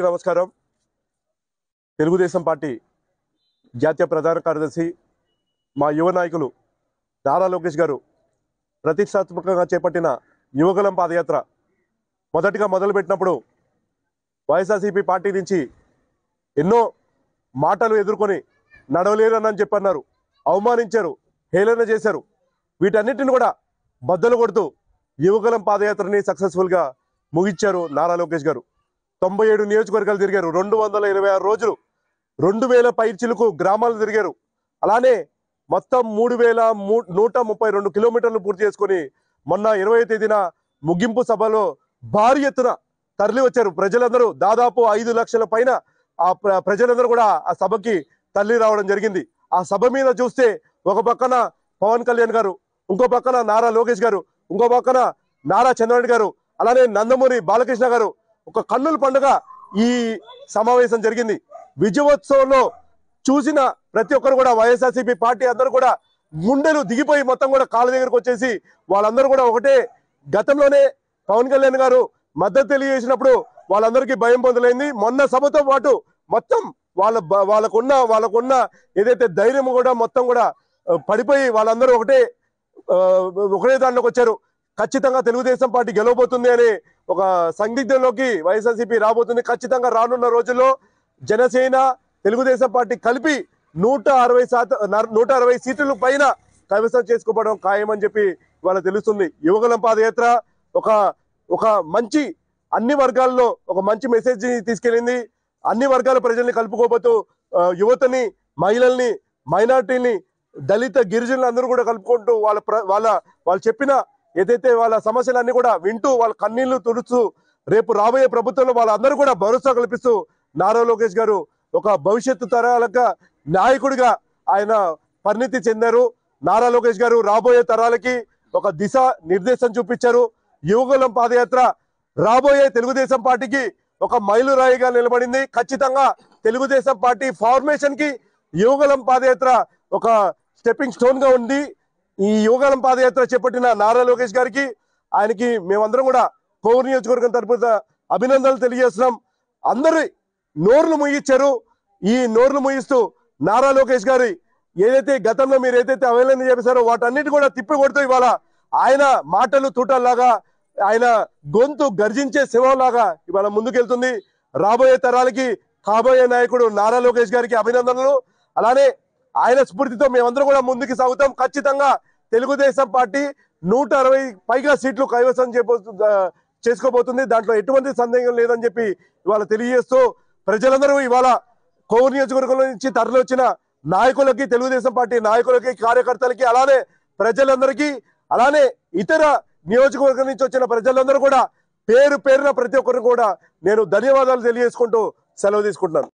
నమస్కారం. తెలుగుదేశం పార్టీ జాతీయ ప్రధాన కార్యదర్శి మా యువ నాయకులు నారా లోకేష్ గారు ప్రతిష్టాత్మకంగా చేపట్టిన యువగలం పాదయాత్ర మొదటిగా మొదలుపెట్టినప్పుడు వైఎస్ఆర్సీపీ పార్టీ నుంచి ఎన్నో మాటలు ఎదుర్కొని నడవలేరని చెప్పన్నారు, అవమానించారు, హేళన చేశారు. వీటన్నిటిని కూడా బద్దలు కొడుతూ యువగలం పాదయాత్రని సక్సెస్ఫుల్గా ముగించారు నారా లోకేష్ గారు. 97 నియోజకవర్గాలు తిరిగారు, 226 రోజులు, 2000 పైచిలకు గ్రామాలు తిరిగారు. అలానే మొత్తం 3132 కిలోమీటర్లు పూర్తి చేసుకొని మొన్న 20వ తేదీన ముగింపు సభలో భారీ ఎత్తున తరలి వచ్చారు ప్రజలందరూ. దాదాపు 5 లక్షల పైన ఆ ప్రజలందరూ కూడా ఆ సభకి తరలి రావడం జరిగింది. ఆ సభ మీద చూస్తే ఒక పక్కన పవన్ కళ్యాణ్ గారు, ఇంకో పక్కన నారా లోకేష్ గారు, ఇంకో పక్కన నారా చంద్రబాబు గారు, అలానే నందమూరి బాలకృష్ణ గారు, ఒక కన్నుల పండుగ ఈ సమావేశం జరిగింది. విజయోత్సవంలో చూసిన ప్రతి ఒక్కరు కూడా వైఎస్ఆర్సీపీ పార్టీ అందరూ కూడా గుండెలు దిగిపోయి మొత్తం కూడా కాళ్ళ దగ్గరకు వచ్చేసి వాళ్ళందరూ కూడా ఒకటే. గతంలోనే పవన్ కళ్యాణ్ గారు మద్దతు తెలియజేసినప్పుడు వాళ్ళందరికీ భయం పొందలైంది. మొన్న సభతో పాటు మొత్తం వాళ్ళకున్న ఏదైతే ధైర్యం కూడా మొత్తం కూడా పడిపోయి వాళ్ళందరూ ఒకటే దాంట్లోకి వచ్చారు. ఖచ్చితంగా తెలుగుదేశం పార్టీ గెలవబోతుంది అనే ఒక సందిగ్ధంలోకి వైఎస్ఆర్సీపీ రాబోతుంది. ఖచ్చితంగా రానున్న రోజుల్లో జనసేన తెలుగుదేశం పార్టీ కలిపి 160 సీట్ల పైన కైవసం చేసుకోవడం ఖాయమని చెప్పి ఇవాళ తెలుస్తుంది. యువగలం పాదయాత్ర ఒక మంచి అన్ని వర్గాల్లో ఒక మంచి మెసేజ్ తీసుకెళ్ళింది. అన్ని వర్గాల ప్రజల్ని కలుపుకోబోతూ యువతని, మహిళల్ని, మైనార్టీని, దళిత గిరిజనులు అందరూ కూడా కలుపుకుంటూ వాళ్ళు చెప్పిన ఏదైతే వాళ్ళ సమస్యలన్నీ కూడా వింటూ వాళ్ళ కన్నీళ్లు తుడుచు రేపు రాబోయే ప్రభుత్వంలో వాళ్ళందరూ కూడా భరోసా కల్పిస్తూ నారా లోకేష్ గారు ఒక భవిష్యత్తు తరాలకు నాయకుడిగా ఆయన పరిణితి చెందారు. నారా లోకేష్ గారు రాబోయే తరాలకి ఒక దిశ నిర్దేశం చూపించారు. యువగలం పాదయాత్ర రాబోయే తెలుగుదేశం పార్టీకి ఒక మైలురాయిగా నిలబడింది. ఖచ్చితంగా తెలుగుదేశం పార్టీ ఫార్మేషన్ కి యువగలం పాదయాత్ర ఒక స్టెప్పింగ్ స్టోన్ గా ఉంది. ఈ యువగలం పాదయాత్ర చేపట్టిన నారా లోకేష్ గారికి, ఆయనకి మేమందరం కూడా కోవూరు నియోజకవర్గం తరపున అభినందనలు తెలియజేస్తున్నాం. అందరూ నోర్లు ముగించారు. ఈ నోర్లు ముగిస్తూ నారా లోకేష్ గారి ఏదైతే గతంలో మీరు ఏదైతే అవహేళన చేశారో వాటన్నిటి కూడా తిప్పి కొడుతూ ఇవాళ ఆయన మాటలు తూటల్లాగా, ఆయన గొంతు గర్జించే శివంలాగా ఇవాళ ముందుకెళ్తుంది. రాబోయే తరాలకి కాబోయే నాయకుడు నారా లోకేష్ గారికి అభినందనలు. అలానే ఆయన స్ఫూర్తితో మేమందరం కూడా ముందుకు సాగుతాం. ఖచ్చితంగా తెలుగుదేశం పార్టీ 160 పైగా సీట్లు కైవసం చేసుకోబోతుంది. దాంట్లో ఎటువంటి సందేహం లేదని చెప్పి ఇవాళ తెలియజేస్తూ ప్రజలందరూ ఇవాళ కోవూరు నియోజకవర్గంలో నుంచి తరలి వచ్చిన నాయకులకి, తెలుగుదేశం పార్టీ నాయకులకి, కార్యకర్తలకి, అలానే ప్రజలందరికీ, అలానే ఇతర నియోజకవర్గం నుంచి వచ్చిన ప్రజలందరూ కూడా పేరు పేరున ప్రతి ఒక్కరు కూడా నేను ధన్యవాదాలు తెలియజేసుకుంటూ సెలవు తీసుకుంటున్నాను.